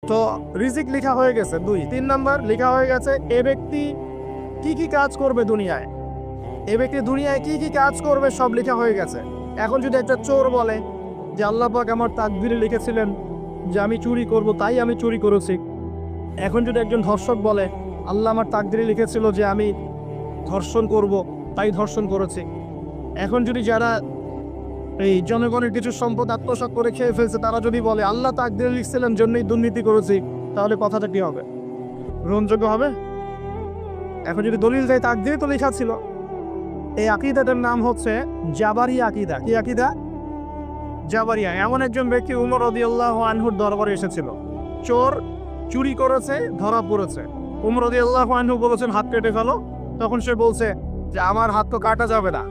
তো রিজিক লেখা হয়ে গেছে 2 3 নাম্বার লেখা হয়ে গেছে এ ব্যক্তি কি কি কাজ করবে দুনিয়ায়, এ ব্যক্তি দুনিয়ায় কি কি কাজ করবে সব লেখা হয়ে গেছে। এখন যদি একটা চোর বলে যে আল্লাহ পাক আমার তাকদীরে লিখেছিলেন যে আমি চুরি করব তাই আমি চুরি করেছি, এখন যদি একজন ধর্ষক বলে আল্লাহ আমার তাকদীরে লিখেছিল যে আমি ধর্ষণ করব তাই ধর্ষণ করেছি, এখন যদি যারা এই জনগণের কিছু সম্পদ আত্মসাৎ করে খেয়ে ফেলছে তারা যদি বলে আল্লাহ তাকদীরে লিখছিলেন জন্যই দুর্নীতি করেছি, তাহলে কথাটা কি হবে? গ্রহণযোগ্য হবে? এখন যদি দলিল দেয় তাকদীরে তো লেখা ছিল। এই আকীদাটার নাম হচ্ছে জাবারি আকীদা। কি আকীদা? জাবারিয়া। এমন একজন ব্যক্তি উমর রাদিয়াল্লাহু আনহুর দরবারে এসেছিল, চোর চুরি করেছে, ধরা পড়েছে। উমর রাদিয়াল্লাহু আনহু বলেছেন হাত কেটে ফেলো, তখন সে বলছে যে আমার হাত তো কাটা যাবে না,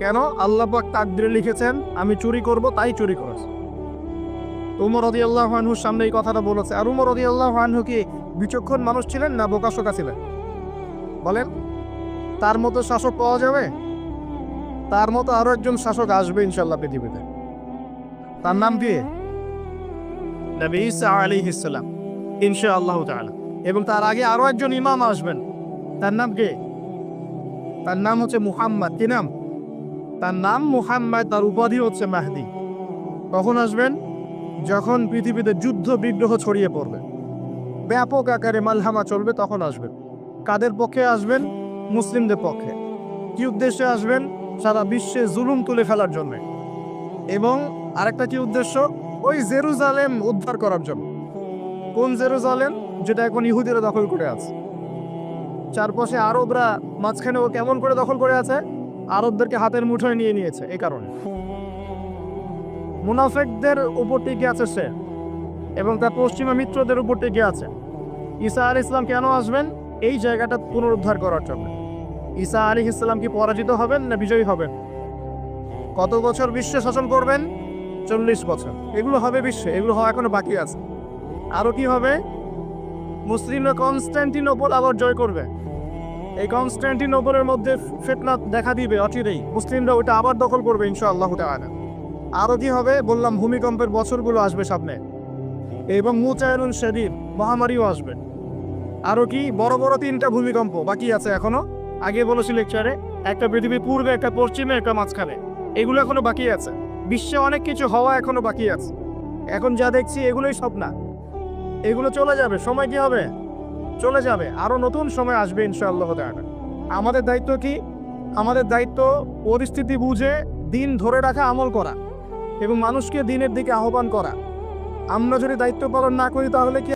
কেন? আল্লাহ পাক তাকদীরে লিখেছেন আমি চুরি করব তাই চুরি করেছি। উমর রাদিয়াল্লাহু আনহুর সামনে এই কথাটা বলেছে। আর উমর রাদিয়াল্লাহু আনহু কি বিচক্ষণ মানুষ ছিলেন না বোকাশোকা ছিলেন? বলেন, তার মতো শাসক পাওয়া যাবে? তার মতো আরো একজন শাসক আসবে ইনশাআল্লাহ পৃথিবীতে। তার নাম কি? নবী ঈসা আলাইহিস সালাম ইনশাআল্লাহ তাআলা। এবং তার আগে আরো একজন ইমাম আসবেন, তার নাম কি? তার নাম হচ্ছে মুহাম্মদ। কি নাম? তার নাম মুহাম্মদ, তার উপাধি হচ্ছে মাহদি। কখন আসবেন? যখন পৃথিবীতে যুদ্ধ বিগ্রহ ছড়িয়ে পড়বে, ব্যাপক আকারে মালহামা চলবে, তখন আসবেন। কাদের পক্ষে আসবেন? মুসলিমদের পক্ষে। কি উদ্দেশ্যে আসবেন? সারা বিশ্বে জুলুম তুলে ফেলার জন্য। এবং আরেকটা কি উদ্দেশ্য? ওই জেরুজালেম উদ্ধার করার জন্য। কোন জেরুজালেম? যেটা এখন ইহুদিরা দখল করে আছে। চারপাশে আরবরা, মাঝখানে ও কেমন করে দখল করে আছে? আরবদেরকে হাতের মুঠোয় নিয়ে নিয়েছে। এই কারণে মুনাফিকদের উপর টিকে আছে সে, এবং তার পশ্চিমা মিত্রদের উপর টিকে আছে। ঈসা আলাইহিস সালাম কেন আসবেন? এই জায়গাটা পুনরুদ্ধার করার জন্য। ঈসা আলাইহিস সালাম কি পরাজিত হবেন না বিজয়ী হবেন? কত বছর বিশ্বে শাসন করবেন? 40 বছর। এগুলো হবে বিশ্বে, এগুলো হওয়া এখনো বাকি আছে। আরো কি হবে? মুসলিমরা কনস্ট্যান্টিনোপল আবার জয় করবে। এই কনস্ট্যান্টিনোপলের মধ্যে ফিতনা দেখা দিবে অচিরেই, মুসলিমরা ওটা আবার দখল করবে ইনশাআল্লাহ তাআলা। আরো কি হবে? বললাম ভূমিকম্পের বছরগুলো আসবে সামনে, এবং মুতায়রুন শাদীদ মহামারীও আসবে। আরো কি? বড় বড় 3টা ভূমিকম্প বাকি আছে এখনো। আগে বলেছি লেকচারে, একটা পৃথিবীর পূর্বে, একটা পশ্চিমে, একটা মাঝখানে। এগুলো এখনো বাকি আছে। বিশ্বে অনেক কিছু হওয়া এখনো বাকি আছে। এখন যা দেখছি এগুলোই সব না, এগুলো চলে যাবে। সময় কি হবে? চলে যাবে। আরো নতুন সময় আসবে ইনশাআল্লাহ তাআলা। আমাদের দায়িত্ব কি? আমাদের দায়িত্ব পরিস্থিতি বুঝে দিন ধরে রাখা, আমল করা, এবং মানুষকে দিনের দিকে আহ্বান করা। আমরা যদি দায়িত্ব পালন না করি তাহলে কি